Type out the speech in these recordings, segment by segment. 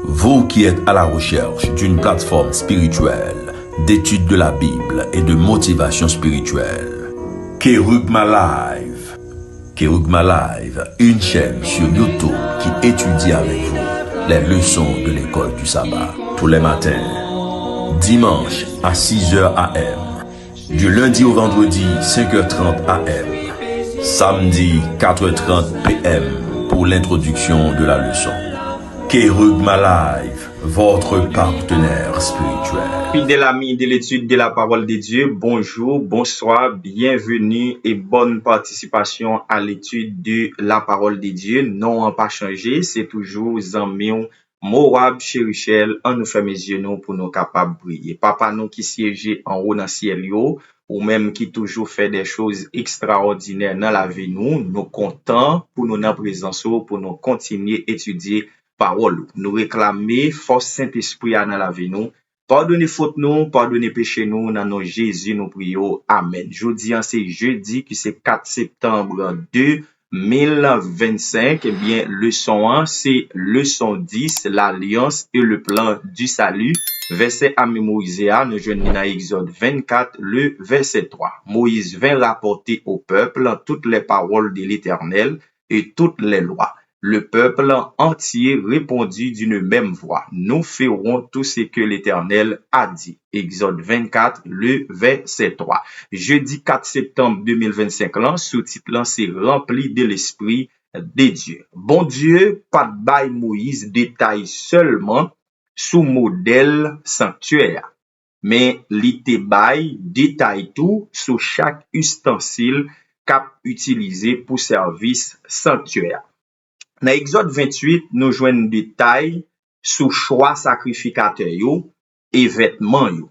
Vous qui êtes à la recherche d'une plateforme spirituelle, d'étude de la Bible et de motivation spirituelle, Kerugma Live. Kerugma Live, une chaîne sur YouTube qui étudie avec vous les leçons de l'école du sabbat tous les matins, dimanche à 6h AM, du lundi au vendredi 5h30 AM, samedi 4h30 PM pour l'introduction de la leçon. Kerugma Live, votre partenaire spirituel. Fidèles amis de l'étude de la parole de Dieu, bonjour, bonsoir, bienvenue et bonne participation à l'étude de la parole de Dieu. Non, pas changé, c'est toujours Zamion, Morab, Chérichel, en nous fait mes yeux nous pour nous capables de briller. Papa nous qui siège en haut dans le ciel, ou même qui toujours fait des choses extraordinaires dans la vie nous contents pour nous en présence, pour nous continuer à étudier parole. Nous réclamer force Saint-Esprit dans la vie nous. Pardonnez faute nous, pardonnez péché nous, dans nos Jésus nous prions. Amen. Jeudi, c'est jeudi qui c'est 4 septembre 2025. Eh bien, leçon 1, c'est leçon 10, l'alliance et le plan du salut. Verset à mémoriser, nous joignons dans Exode 24, le verset 3. Moïse vint rapporter au peuple toutes les paroles de l'Éternel et toutes les lois. Le peuple entier répondit d'une même voix. Nous ferons tout ce que l'Éternel a dit. Exode 24, le verset 3. Jeudi 4 septembre 2025, sous-titre c'est rempli de l'Esprit de Dieu. Bon Dieu, pas de bail Moïse détaille seulement sous modèle sanctuaire. Mais l'ité bail détaille tout sous chaque ustensile qu'a utilisé pour service sanctuaire. Dans Exode 28, nous joignons détail sur choix sacrificateur et vêtements yo.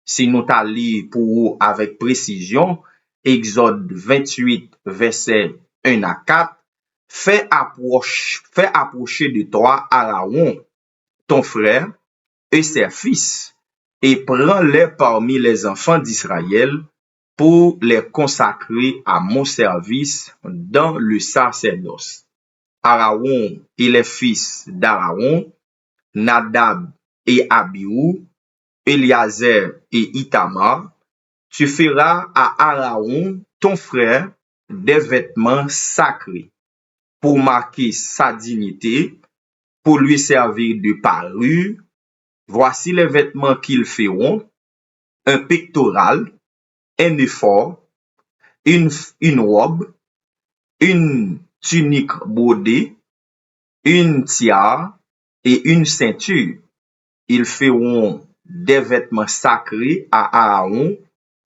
Si nous t'allons pour avec précision, Exode 28 verset 1 à 4, fais approcher de toi Aaron, ton frère, et ses fils, et prends-les parmi les enfants d'Israël pour les consacrer à mon service dans le sacerdoce. Aaron et les fils d'Aaron, Nadab et Abihu, Éliazer et Itamar, tu feras à Aaron, ton frère, des vêtements sacrés pour marquer sa dignité, pour lui servir de parure. Voici les vêtements qu'ils feront: un pectoral, un éphod, une robe, une tunique brodée, une tiare et une ceinture. Ils feront des vêtements sacrés à Aaron,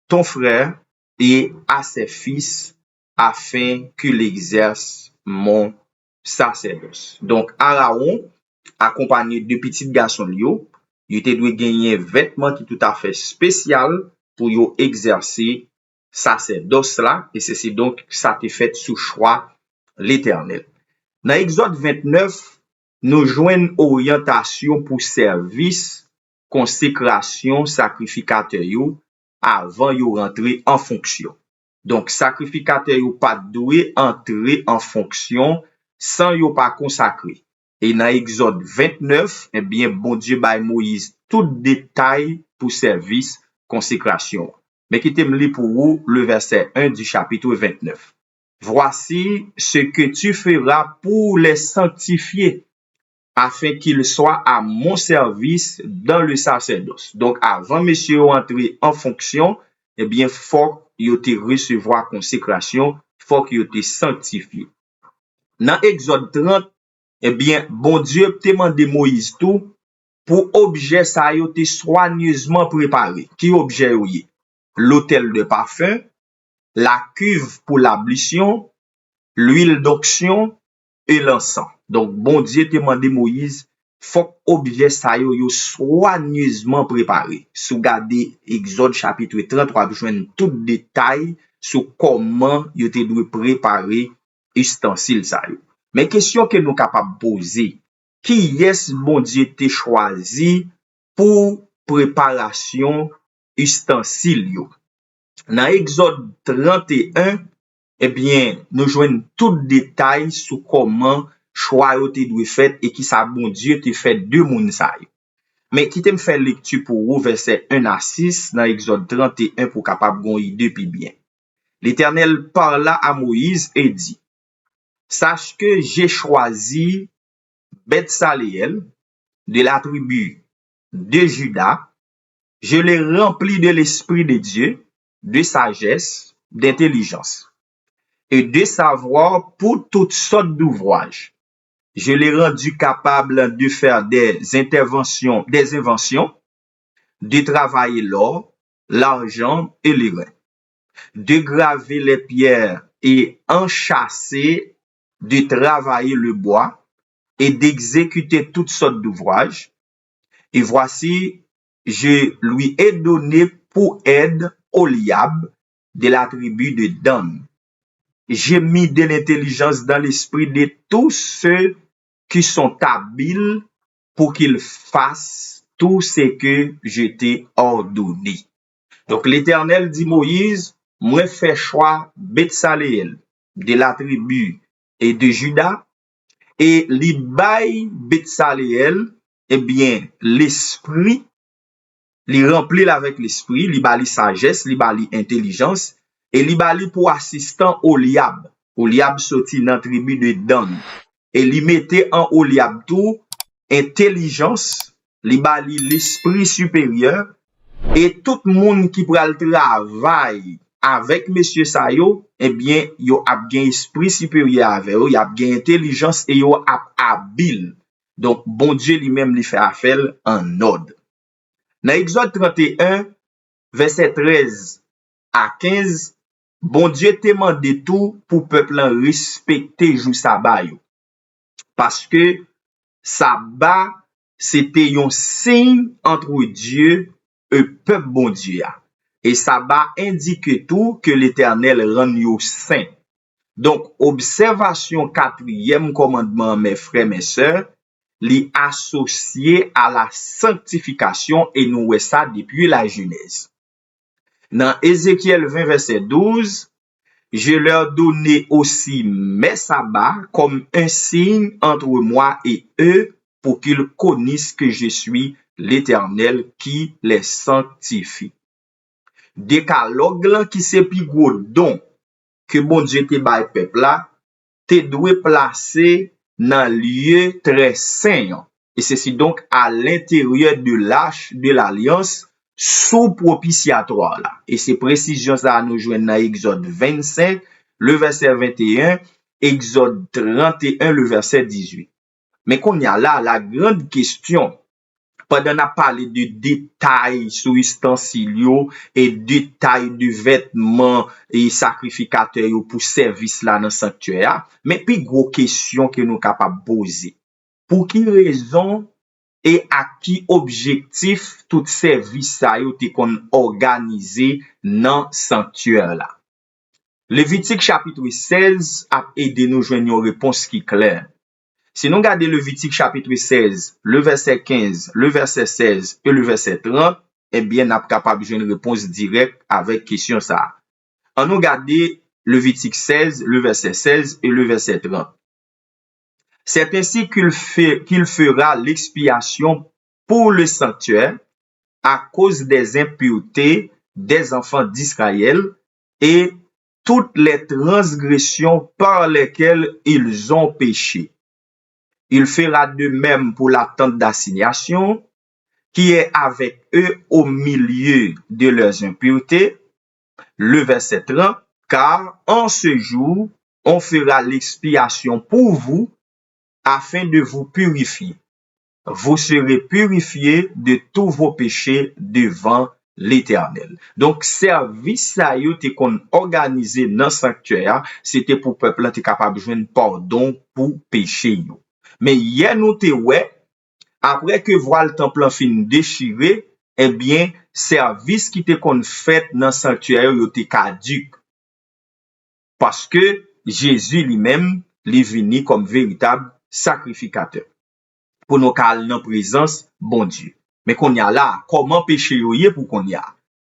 ton frère, et à ses fils, afin qu'il exerce mon sacerdoce. Donc, Aaron, accompagné de petits garçons, il doit gagner vêtements qui tout à fait spécial pour yo exercer sacerdoce là, et c'est donc ça te fait sous choix l'Éternel. Dans Exode 29, nous joignons orientation pour service, consécration, sacrificateur avant de rentrer en fonction. Donc, sacrificateur pas doué entrer en fonction sans yo pas consacré. Et dans Exode 29, eh bien, bon Dieu by Moïse tout détail pour service, consécration. Mais qui t'aime lire pour vous le verset 1 du chapitre 29. Voici ce que tu feras pour les sanctifier, afin qu'ils soient à mon service dans le sacerdoce. Donc, avant monsieur entrer en fonction, eh bien, faut que te recevoir consécration, faut que te sanctifié. Dans Exode 30, eh bien, bon Dieu te demandé Moïse tout pour objet ça yo te soigneusement préparé. Qui objet yo? L'autel de parfum, la cuve pour l'ablution, l'huile d'onction et l'encens. Donc, bon Dieu te demandé Moïse, faut objet ça yo soigneusement préparé. Sous garder Exode chapitre 33, vous joignez tout détail sur comment yo te doit préparer ustensile ça yo. Mais question que nous capable poser, qui est bon Dieu te choisi pour préparation ustensile yo? Dans Exode 31, eh bien, nous joignons tout détail sur comment choix yo te dwe fait et qui ça bon Dieu te fait deux moun sa yo. Mais qui te me fait lecture pour vous verset 1 à 6 dans Exode 31 pour capable gon idée puis bien. L'Éternel parla à Moïse et dit: Sache que j'ai choisi Beth-Saléel de la tribu de Juda. Je l'ai rempli de l'Esprit de Dieu, de sagesse, d'intelligence et de savoir pour toutes sortes d'ouvrages. Je l'ai rendu capable de faire des inventions, de travailler l'or, l'argent et les reins, de graver les pierres et enchâsser, de travailler le bois et d'exécuter toutes sortes d'ouvrages. Et voici, je lui ai donné pour aide Oliab de la tribu de Dan. J'ai mis de l'intelligence dans l'esprit de tous ceux qui sont habiles pour qu'ils fassent tout ce que je t'ai ordonné. Donc l'Éternel dit Moïse, moi fais choix Beth-Saléel de la tribu et de Juda, et li bay Beth-Saléel, eh bien, l'esprit, li rempli avec l'esprit, li bali sagesse, li bali intelligence, et li bali pour assistant Oliab. Oliab sorti dans tribu de Dan. Et li mette en Oliab tout intelligence, li bali l'esprit supérieur, et tout le monde qui pral travail avec monsieur Sayo, eh bien, yo ap gen esprit supérieur avec yo, yo ap gen intelligence et yo ap habile. Donc, bon Dieu lui-même li fait affaire en ordre. Dans Exode 31, verset 13 à 15, bon Dieu te mandé tout pour peuple respecter jou sabbat yo. Parce que sabbat, c'était un signe entre Dieu et peuple bon Dieu. Et sabbat indique tout que l'Éternel rend yo saint. Donc, observation quatrième commandement, mes frères, mes sœurs, li associé à la sanctification et nous voyons ça depuis la Genèse. Dans Ézéchiel 20, verset 12, je leur donnais aussi mes sabbats comme un signe entre moi et eux pour qu'ils connaissent que je suis l'Éternel qui les sanctifie. Décalogue qui c'est plus gros don que bon Dieu te bail peuple là, te doit placer dans lieu très saint. Et ceci donc à l'intérieur de l'arche de l'alliance sous propitiatoire là. Et ces précisions ça nous joignent dans Exode 25, le verset 21, Exode 31, le verset 18. Mais qu'on y a là la grande question, pendant qu'on a parlé de détails sur ustensilio et détails de vêtements et sacrificateurs pour service là dans sanctuaire, mais puis gros question que nous capable poser. Pour qui raison et à qui objectif tout service ça yo te kon organisé dans sanctuaire là. Lévitique chapitre 16 a aidé nous joindre une réponse qui claire. Si nous regardons Lévitique chapitre 16, le verset 15, le verset 16 et le verset 30, eh bien, nous sommes capables de joindre une réponse directe avec question ça. On nous regarde Lévitique 16, le verset 16 et le verset 30. C'est ainsi qu'il fera l'expiation pour le sanctuaire à cause des impuretés des enfants d'Israël et toutes les transgressions par lesquelles ils ont péché. Il fera de même pour la tente d'assignation qui est avec eux au milieu de leurs impuretés. Le verset 30, car en ce jour, on fera l'expiation pour vous afin de vous purifier. Vous serez purifiés de tous vos péchés devant l'Éternel. Donc, service ça yo te kon organisé dans sanctuaire, c'était pour peuple te capable de joindre pardon pour péché yo. Mais hier nous te ouais, après que voile temple fin déchiré, eh bien, service qui te kon fait dans sanctuaire yo te caduc. Parce que Jésus lui-même, li vini comme véritable sacrificateur. Pour nous cal dans présence bon Dieu. Mais qu'on y a là, comment péché yo yé pour qu'on y a?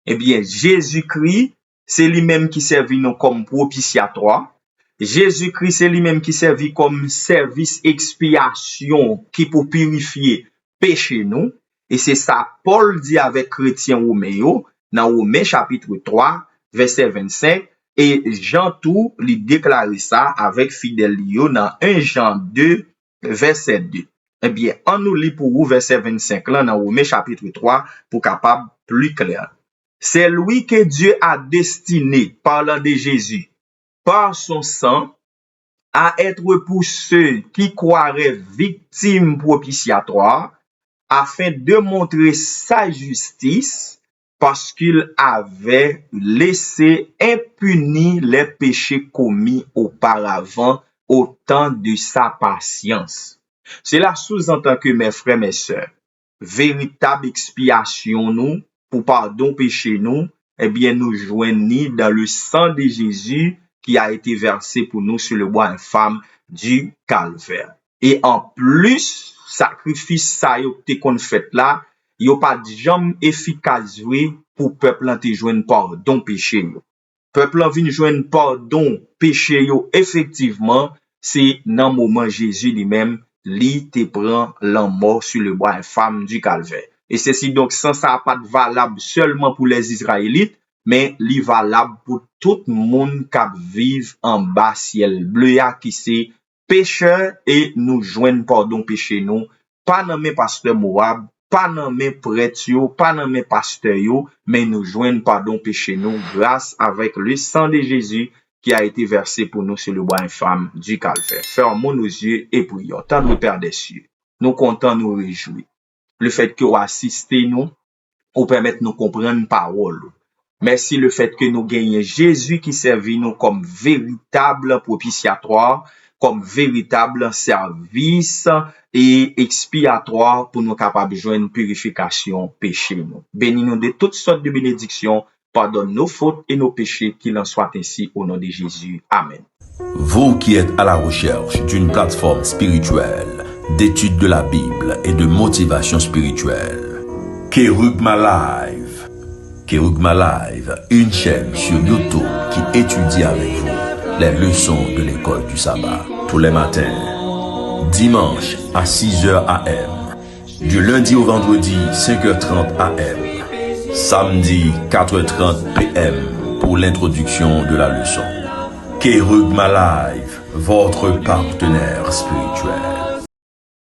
Eh bien, Jésus-Christ, c'est lui-même qui servit nous comme propitiatoire. Jésus-Christ c'est lui-même qui servit comme service expiation qui pour purifier péché nous. Et c'est ça Paul dit avec chrétien Roméo dans Romains chapitre 3 verset 25 et Jean tout lui déclare ça avec fidèle dans 1 Jean 2 verset 2. Eh bien, on nous lit pour vous verset 25 là dans Romains chapitre 3 pour capable plus clair. C'est lui que Dieu a destiné, parlant de Jésus, par son sang, à être pour ceux qui croiraient victimes propitiatoires, afin de montrer sa justice, parce qu'il avait laissé impunis les péchés commis auparavant au temps de sa patience. Cela sous-entend que mes frères, mes sœurs, véritable expiation nous, pour pardon péché nous, eh bien nous joignons dans le sang de Jésus qui a été versé pour nous sur le bois infâme du calvaire. Et en plus, sacrifice ça qu'on fait là, yo pas jamais efficace pour peuple te joindre pardon péché yo. Peuple vinn joindre pardon péché yo effectivement, c'est dans moment Jésus lui-même li te prend la mort sur le bois infâme du calvaire. Et ceci donc sans ça pas valable seulement pour les Israélites, mais li valable pour tout le monde qui vive en bas ciel bleu qui c'est pécheur et nous joignent pardon péché nous, pas nommé pasteur Moab, pas nommé prêtre yo, pas nommé pasteur yo, mais nous joignent pardon péché nous grâce avec le sang de Jésus qui a été versé pour nous sur le bois infâme du calvaire. Fermons nos yeux et prions. Tant de Père des cieux, nous comptons nous réjouir. Le fait que vous assistez nous, ou permettre nous comprendre parole. Merci le fait que nous gagnons Jésus qui servit nous comme véritable propitiatoire, comme véritable service et expiatoire pour nous capables de joindre purification péché nous. Bénis-nous de toutes sortes de bénédictions, pardonne nos fautes et nos péchés, qu'il en soit ainsi au nom de Jésus. Amen. Vous qui êtes à la recherche d'une plateforme spirituelle, d'étude de la Bible et de motivation spirituelle, Kerugma Live. Kerugma Live, une chaîne sur YouTube qui étudie avec vous les leçons de l'école du sabbat tous les matins, dimanche à 6h AM, du lundi au vendredi 5h30 AM, samedi 4h30 PM pour l'introduction de la leçon. Kerugma Live, votre partenaire spirituel.